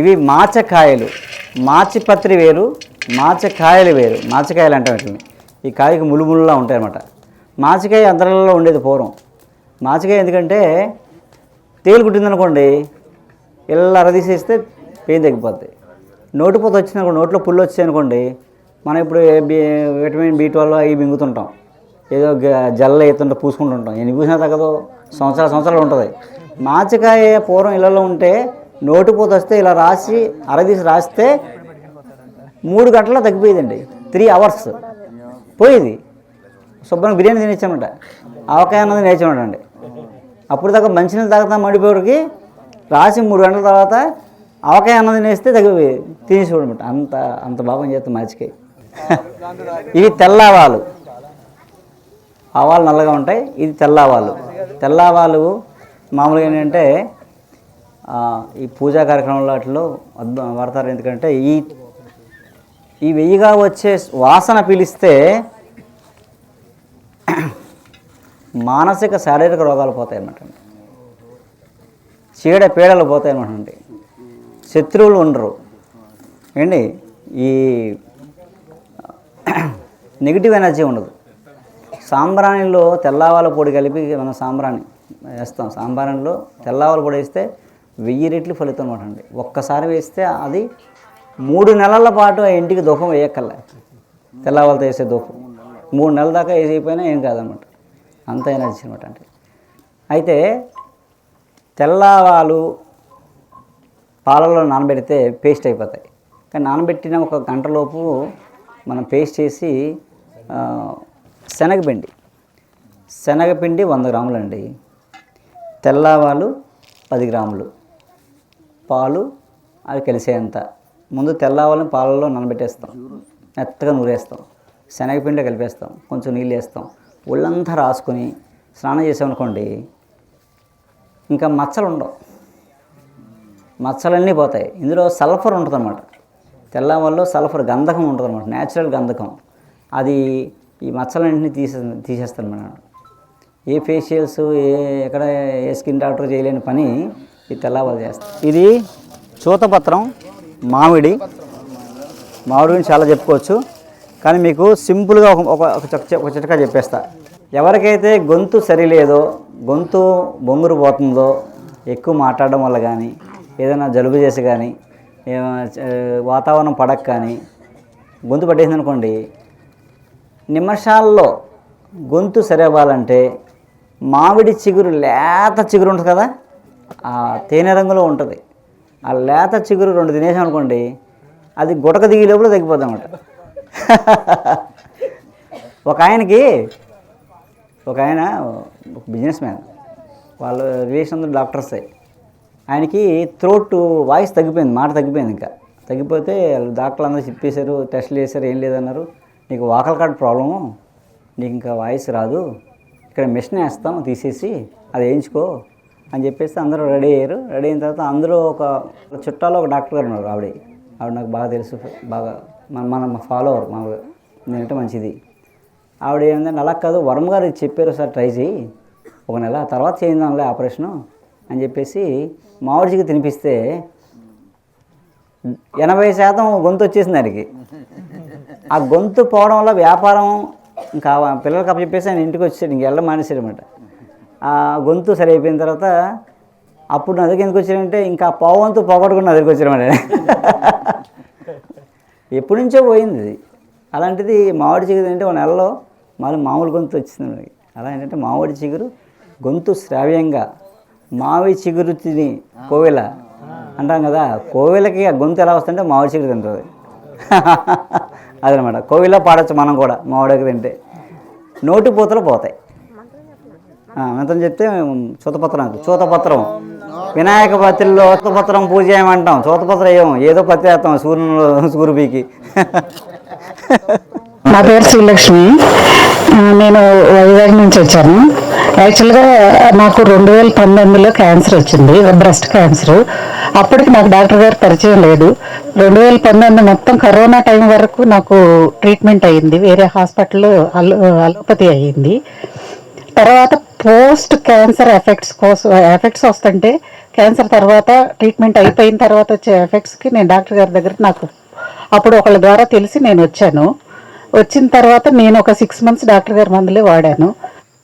ఇవి మాచకాయలు. మాచిపత్రి వేరు, మాచకాయలు వేరు. మాచకాయలు అంటాం వీటిని. ఈ కాయకు ముళ్ళులా ఉంటాయి అన్నమాట. మాచికాయ అంతరాలలో ఉండేది పూర్వం. మాచికాయ ఎందుకంటే తేలు కుట్టిందనుకోండి, ఇలా అరదీసేస్తే పెయిన్ తగ్గిపోద్ది. నోటిపోత వచ్చిందనుకోండి, నోట్లో పుళ్ళు వచ్చాయి అనుకోండి, మనం ఇప్పుడు విటమిన్ B12 అవి మింగుతుంటాం, ఏదో జల్ల అవుతుంటే పూసుకుంటుంటాం. ఎన్ని పూసినా తగ్గదు, సంవత్సరాలు ఉంటుంది. మాచికాయ పూర్వం ఇళ్ళలో ఉంటే నోటిపోత వస్తే ఇలా రాసి అరదీసి రాస్తే 3 గంటల్లో తగ్గిపోయేదండి. 3 hours పోయేది. శుభ్రంగా బిర్యానీ తినేచ్చామంట, ఆవకాయ అన్నది నేర్చామంటండి. అప్పుడు దాకా మంచినీళ్ళు తాగుతాం మడిపోడికి, రాసి 3 గంటల తర్వాత ఆవకాయ అన్నది నేస్తే తగ్గిపోయేది, తినేసేవాడు అనమాట. అంత బాగా చేస్తాం మాచికాయ. ఇవి తెల్లావాలు. ఆవాలు నల్లగా ఉంటాయి, ఇది తెల్లావాలు. తెల్లావాలు మామూలుగా ఏంటంటే ఈ పూజా కార్యక్రమంలో వాటిలో వాడతారు. ఎందుకంటే ఈ వెయ్యిగా వచ్చే వాసన పీలిస్తే మానసిక శారీరక రోగాలు పోతాయి అన్నమాట. చీడ పీడలు పోతాయి అన్నమాట. శత్రువులు ఉండరు ఏండి. ఈ నెగిటివ్ ఎనర్జీ ఉండదు. సాంబ్రాణిలో తెల్లవాల పొడి కలిపి మనం సాంబ్రాణి వేస్తాం. సాంబ్రాణిలో తెల్లవాల పొడి వేస్తే 1000 రెట్లు ఫలితం అనమాట అండి. ఒక్కసారి వేస్తే అది 3 నెలల పాటు ఆ ఇంటికి దూపం వేయక్కర్లే. తెల్లవాళ్ళతో వేసే దూపం 3 నెలల దాకా వేసిపోయినా ఏం కాదనమాట. అంత ఎనర్జీ అనమాట. అంటే అయితే తెల్లవాలు పాలలో నానబెడితే పేస్ట్ అయిపోతాయి. కానీ నానబెట్టిన 1 గంటలోపు మనం పేస్ట్ చేసి శనగపిండి 100 గ్రాములు అండి, తెల్లవాలు 10 గ్రాములు, పాలు అవి కలిసేంత. ముందు తెల్లవాళ్ళని పాలలో నానబెట్టేస్తాం, మెత్తగా నూరేస్తాం, శనగపిండి కలిపేస్తాం, కొంచెం నీళ్ళు వేస్తాం, ఒళ్ళంతా రాసుకొని స్నానం చేసామనుకోండి, ఇంకా మచ్చలు ఉండవు, మచ్చలన్నీ పోతాయి. ఇందులో సల్ఫర్ ఉంటుంది అన్నమాట. తెల్లవాళ్ళలో సల్ఫర్ గంధకం ఉంటుంది అన్నమాట, న్యాచురల్ గంధకం. అది ఈ మచ్చలన్నింటినీ తీసేస్తాను మనం. ఏ ఫేషియల్స్ ఎక్కడ ఏ స్కిన్ డాక్టర్ చేయలేని పని ఈ తెల్లవాళ్ళు చేస్తాం. ఇది చూతపత్రం, మామిడి గురించి చాలా చెప్పుకోవచ్చు. కానీ మీకు సింపుల్గా ఒక చిట్కా చెప్పేస్తా. ఎవరికైతే గొంతు సరిలేదో, గొంతు బొంగురు పోతుందో, ఎక్కువ మాట్లాడడం వల్ల కానీ, ఏదైనా జలుబు చేసి కానీ, వాతావరణం పడక కానీ గొంతు పట్టేసింది అనుకోండి, నిమిషాల్లో గొంతు సరివ్వాలంటే మామిడి చిగురు, లేత చిగురు ఉంటుంది కదా, ఆ తేనె రంగులో ఉంటుంది. ఆ లేత చిగురు 2 తినేసాం అనుకోండి, అది గుటక దిగి లోపల తగ్గిపోద్ది అన్నమాట. ఒక ఆయన బిజినెస్ మ్యాన్, వాళ్ళ రిలేషన్ డాక్టర్సే. ఆయనకి థ్రోట్ వాయిస్ తగ్గిపోయింది, మాట తగ్గిపోయింది. ఇంకా తగ్గిపోతే డాక్టర్లు అందరూ చెప్పేశారు, టెస్టులు చేశారు, ఏం లేదన్నారు. నీకు వాకల్ కార్డ్ ప్రాబ్లము, నీకు ఇంకా వాయిస్ రాదు, ఇక్కడ మిషన్ వేస్తాం తీసేసి అది వేయించుకో అని చెప్పేసి అందరూ రెడీ అయ్యారు. రెడీ అయిన తర్వాత అందులో ఒక చుట్టాలో ఒక డాక్టర్ గారు ఉన్నారు. ఆవిడ నాకు బాగా తెలుసు, బాగా మన ఫాలోవర్, నేనంటే మంచిది. ఆవిడ ఏంటంటే అలా కాదు, వరం గారు చెప్పారు సార్, ట్రై చేయి, 1 నెల తర్వాత చేయిందాంలే ఆపరేషను అని చెప్పేసి మామిడికి తినిపిస్తే 80% గొంతు వచ్చేసింది ఆయనకి. ఆ గొంతు పోవడం వల్ల వ్యాపారం ఇంకా పిల్లలకి అప్పచెప్పేసి ఆయన ఇంటికి వచ్చాడు, ఇంక వెళ్ళడం మానేసాడు అనమాట. ఆ గొంతు సరి అయిపోయిన తర్వాత అప్పుడు నా దగ్గర ఎందుకు వచ్చాడంటే, ఇంకా పావంతు పోగొట్టుకుని నా దగ్గరికి వచ్చాడనమాట. ఎప్పటి నుంచో పోయింది ఇది. అలాంటిది మామిడి చిగురు అంటే 1 నెలలో మామూలు గొంతు వచ్చింది. అలా ఏంటంటే మామిడి చిగురు గొంతు శ్రావ్యంగా, మామిడి చిగురు తిని కోవెల అంటాం కదా, కోవెలకి ఆ గొంతు ఎలా వస్తుంటే మామిడి చిగురు తింటుంది. అదనమాట. కోవిల్లో పాడచ్చు మనం కూడా మామిడికి తింటే, నోటి పూతలు పోతాయి. మంత్రం చెప్తే చూతపత్రం వినాయక పత్రిలో చూతపత్రం పూజ చేయమంటాం, చూతపత్రం వేయము, ఏదో పత్రి వేస్తాం సూర్యుపీకి. నా పేరు శ్రీలక్ష్మి, నేను వైజాగ్ నుంచి వచ్చాను. యాక్చువల్గా నాకు 2019లో క్యాన్సర్ వచ్చింది, బ్రెస్ట్ క్యాన్సర్. అప్పటికి నాకు డాక్టర్ గారు పరిచయం లేదు. 2019 మొత్తం కరోనా టైం వరకు నాకు ట్రీట్మెంట్ అయ్యింది, వేరే హాస్పిటల్లో అలోపతి అయ్యింది. తర్వాత పోస్ట్ క్యాన్సర్ ఎఫెక్ట్స్ వస్తుంటే క్యాన్సర్ తర్వాత ట్రీట్మెంట్ అయిపోయిన తర్వాత వచ్చే ఎఫెక్ట్స్కి నేను డాక్టర్ గారి దగ్గర నాకు అప్పుడు ఒకళ్ళ ద్వారా తెలిసి నేను వచ్చాను. వచ్చిన తర్వాత నేను ఒక 6 months డాక్టర్ గారి మందులే వాడాను.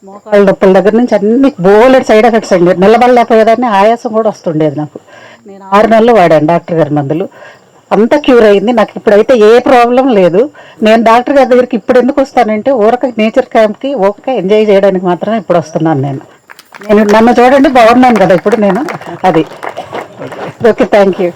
మోకాళ్ళ నొప్పుల దగ్గర నుంచి అన్ని బోలెడ్ సైడ్ ఎఫెక్ట్స్ అండి. నిలబడలేకపోయేదాన్ని, ఆయాసం కూడా వస్తుండేది నాకు. నేను 6 నెలలు వాడాను డాక్టర్ గారి మందులు. అంతా క్యూర్ అయింది నాకు. ఇప్పుడైతే ఏ ప్రాబ్లం లేదు. నేను డాక్టర్ గారి దగ్గరికి ఇప్పుడు ఎందుకు వస్తానంటే ఊరక నేచర్ క్యాంప్కి ఊరక ఎంజాయ్ చేయడానికి మాత్రమే ఇప్పుడు వస్తున్నాను. నేను నన్ను చూడండి, బాగున్నాను కదా ఇప్పుడు నేను. అది ఓకే, థ్యాంక్ యూ.